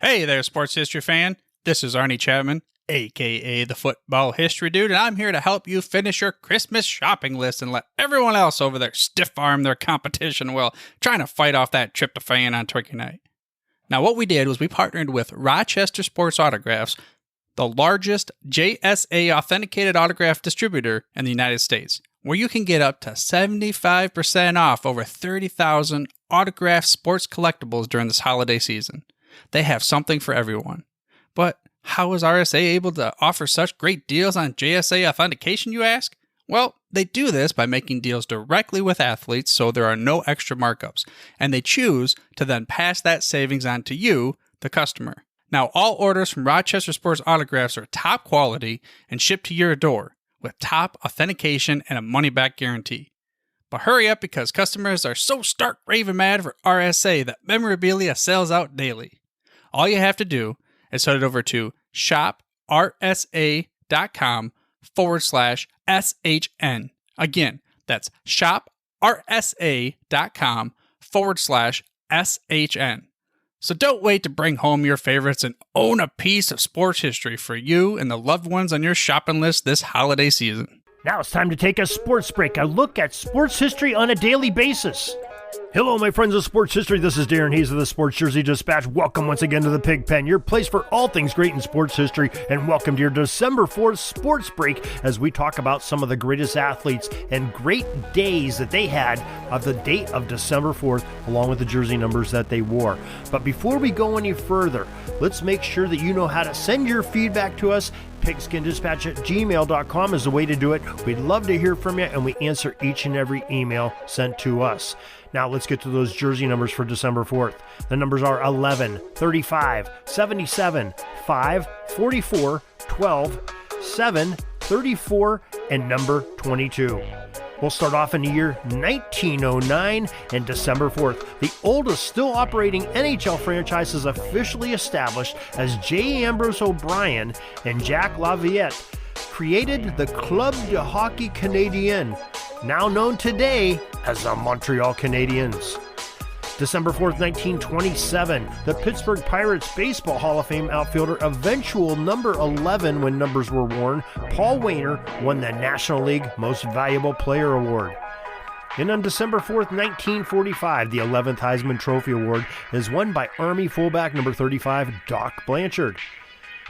Hey there, sports history fan. This is Arnie Chapman, aka the Football History Dude, and I'm here to help you finish your Christmas shopping list and let everyone else over there stiff-arm their competition while trying to fight off that tryptophan on Turkey Night. Now, what we did was we partnered with Rochester Sports Autographs, the largest JSA authenticated autograph distributor in the United States, where you can get up to 75% off over 30,000 autographed sports collectibles during this holiday season. They have something for everyone. But how is RSA able to offer such great deals on JSA authentication, you ask? Well, they do this by making deals directly with athletes so there are no extra markups, and they choose to then pass that savings on to you, the customer. Now, all orders from Rochester Sports Autographs are top quality and shipped to your door with top authentication and a money-back guarantee. But hurry up because customers are so stark raving mad for RSA that memorabilia sells out daily. All you have to do is head over to shoprsa.com/SHN. Again, that's shoprsa.com/SHN. So don't wait to bring home your favorites and own a piece of sports history for you and the loved ones on your shopping list this holiday season. Now it's time to take a sports break, a look at sports history on a daily basis. Hello, my friends of sports history. This is Darren Hayes of the Sports Jersey Dispatch. Welcome once again to the Pig Pen, your place for all things great in sports history, and welcome to your December 4th sports break as we talk about some of the greatest athletes and great days that they had of the date of December 4th, along with the jersey numbers that they wore. But before we go any further, let's make sure that you know how to send your feedback to us. PigskinDispatch@gmail.com is the way to do it. We'd love to hear from you, and we answer each and every email sent to us. Now let's get to those jersey numbers for December 4th. The numbers are 11, 35, 77, 5, 44, 12, 7, 34, and number 22. We'll start off in the year 1909 and December 4th. The oldest still operating NHL franchise is officially established as J. Ambrose O'Brien and Jacques Laviette created the Club de Hockey Canadien, now known today as the Montreal Canadiens. December 4th, 1927, the Pittsburgh Pirates Baseball Hall of Fame outfielder, eventual number 11 when numbers were worn, Paul Wainer, won the National League Most Valuable Player Award. And on December 4th, 1945, the 11th Heisman Trophy Award is won by Army fullback number 35, Doc Blanchard.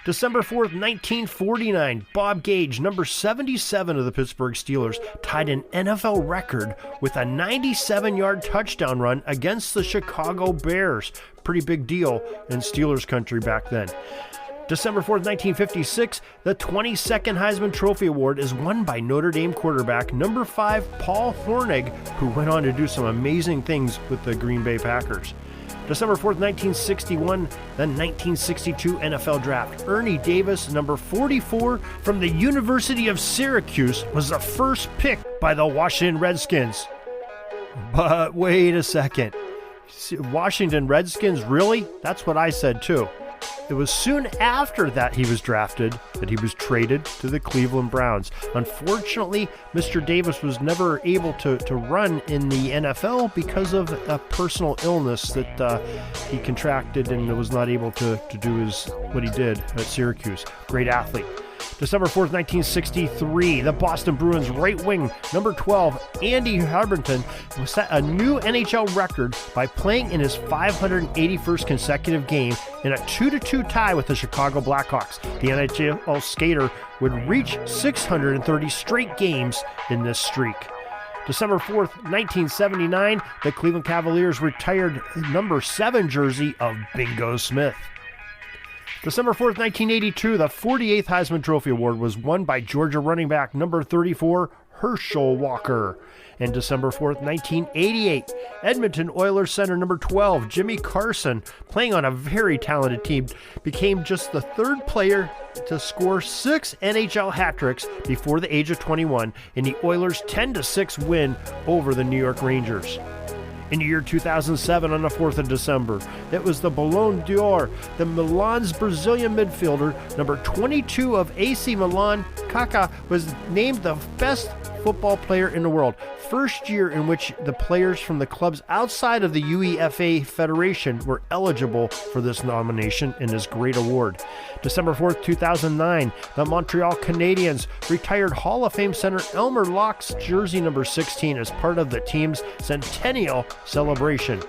December 4th, 1949, Bob Gage, number 77 of the Pittsburgh Steelers, tied an NFL record with a 97-yard touchdown run against the Chicago Bears. Pretty big deal in Steelers country back then. December 4th, 1956, the 22nd Heisman Trophy Award is won by Notre Dame quarterback number 5, Paul Hornung, who went on to do some amazing things with the Green Bay Packers. December 4th, 1961, the 1962 NFL Draft. Ernie Davis, number 44 from the University of Syracuse, was the first pick by the Washington Redskins. But wait a second. Washington Redskins, really? That's what I said too. It was soon after that he was drafted that he was traded to the Cleveland Browns. Unfortunately, Mr. Davis was never able to run in the NFL because of a personal illness that he contracted and was not able to do what he did at Syracuse. Great athlete. December 4th, 1963, the Boston Bruins right wing, number 12, Andy Harberton, set a new NHL record by playing in his 581st consecutive game in a 2-2 tie with the Chicago Blackhawks. The NHL skater would reach 630 straight games in this streak. December 4th, 1979, the Cleveland Cavaliers retired number 7 jersey of Bingo Smith. December 4th, 1982, the 48th Heisman Trophy Award was won by Georgia running back number 34, Herschel Walker. And December 4th, 1988, Edmonton Oilers center number 12, Jimmy Carson, playing on a very talented team, became just the third player to score 6 NHL hat tricks before the age of 21 in the Oilers' 10-6 win over the New York Rangers. In the year 2007, on the 4th of December, it was the Ballon d'Or, the Milan's Brazilian midfielder, number 22 of AC Milan, Kaká, was named the best football player in the world. First year in which the players from the clubs outside of the UEFA Federation were eligible for this nomination and this great award. December 4th, 2009, the Montreal Canadiens retired Hall of Fame center Elmer Locke's jersey number 16 as part of the team's centennial celebration.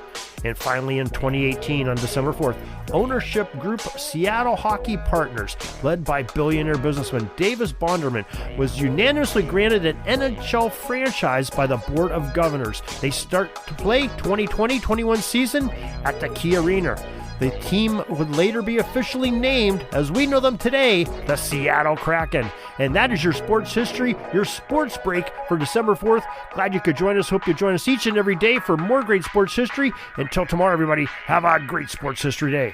And finally, in 2018, on December 4th, ownership group Seattle Hockey Partners, led by billionaire businessman Davis Bonderman, was unanimously granted an NHL franchise by the Board of Governors. They start to play 2020-21 season at the Key Arena. The team would later be officially named, as we know them today, the Seattle Kraken. And that is your sports history, your sports break for December 4th. Glad you could join us. Hope you join us each and every day for more great sports history. Until tomorrow, everybody, have a great sports history day.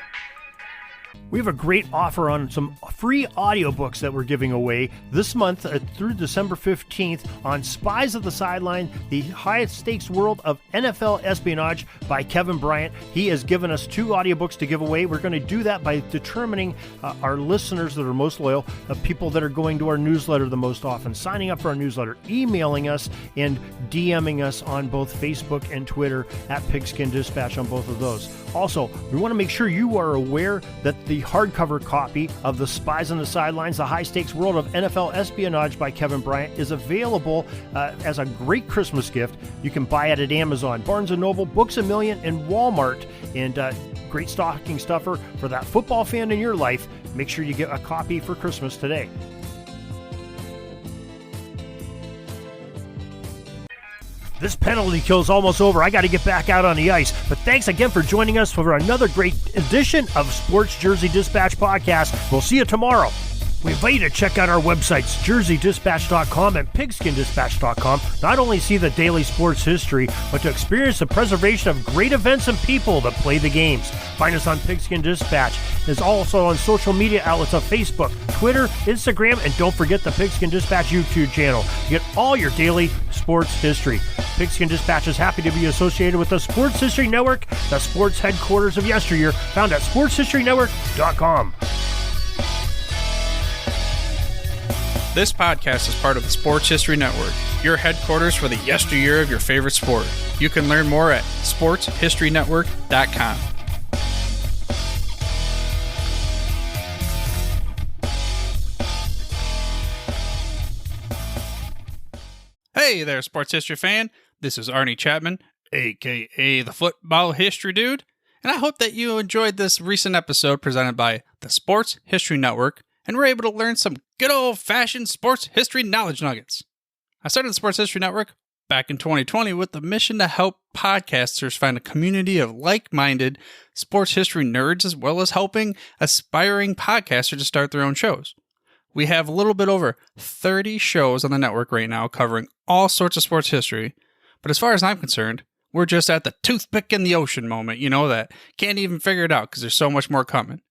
We have a great offer on some free audiobooks that we're giving away this month through December 15th on Spies of the Sideline, the highest stakes world of NFL espionage by Kevin Bryant. He has given us 2 audiobooks to give away. We're going to do that by determining our listeners that are most loyal, people that are going to our newsletter the most often, signing up for our newsletter, emailing us, and DMing us on both Facebook and Twitter at Pigskin Dispatch on both of those. Also, we want to make sure you are aware that the hardcover copy of The Spies on the Sidelines, The High Stakes World of NFL Espionage by Kevin Bryant is available as a great Christmas gift. You can buy it at Amazon, Barnes & Noble, Books A Million, and Walmart. And great stocking stuffer for that football fan in your life. Make sure you get a copy for Christmas today. This penalty kill is almost over. I got to get back out on the ice. But thanks again for joining us for another great edition of Sports Jersey Dispatch Podcast. We'll see you tomorrow. We invite you to check out our websites, jerseydispatch.com and pigskindispatch.com. Not only see the daily sports history, but to experience the preservation of great events and people that play the games. Find us on Pigskin Dispatch. It's also on social media outlets of Facebook, Twitter, Instagram, and don't forget the Pigskin Dispatch YouTube channel. You get all your daily sports history. Pigskin Dispatch is happy to be associated with the Sports History Network, the sports headquarters of yesteryear, found at sportshistorynetwork.com. This podcast is part of the Sports History Network, your headquarters for the yesteryear of your favorite sport. You can learn more at sportshistorynetwork.com. Hey there, sports history fan. This is Arnie Chapman, a.k.a. the Football History Dude, and I hope that you enjoyed this recent episode presented by the Sports History Network and were able to learn some good old-fashioned sports history knowledge nuggets. I started the Sports History Network back in 2020 with the mission to help podcasters find a community of like-minded sports history nerds, as well as helping aspiring podcasters to start their own shows. We have a little bit over 30 shows on the network right now covering all sorts of sports history, but as far as I'm concerned, we're just at the toothpick in the ocean moment, that can't even figure it out because there's so much more coming.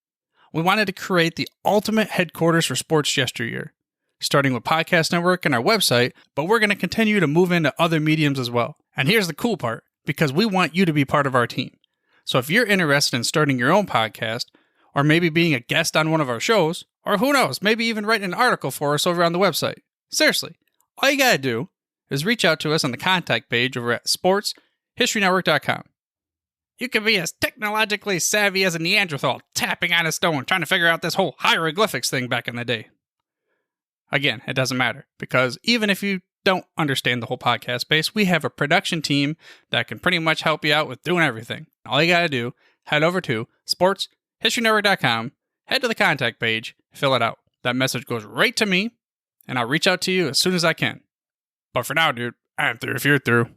We wanted to create the ultimate headquarters for sports yesteryear, starting with Podcast Network and our website, but we're going to continue to move into other mediums as well. And here's the cool part, because we want you to be part of our team. So if you're interested in starting your own podcast, or maybe being a guest on one of our shows, or who knows, maybe even writing an article for us over on the website. Seriously, all you got to do is reach out to us on the contact page over at sportshistorynetwork.com. You can be as technologically savvy as a Neanderthal tapping on a stone trying to figure out this whole hieroglyphics thing back in the day. Again, it doesn't matter, because even if you don't understand the whole podcast space, we have a production team that can pretty much help you out with doing everything. All you got to do, head over to sportshistorynetwork.com, head to the contact page, fill it out. That message goes right to me, and I'll reach out to you as soon as I can. But for now, dude, I'm through if you're through.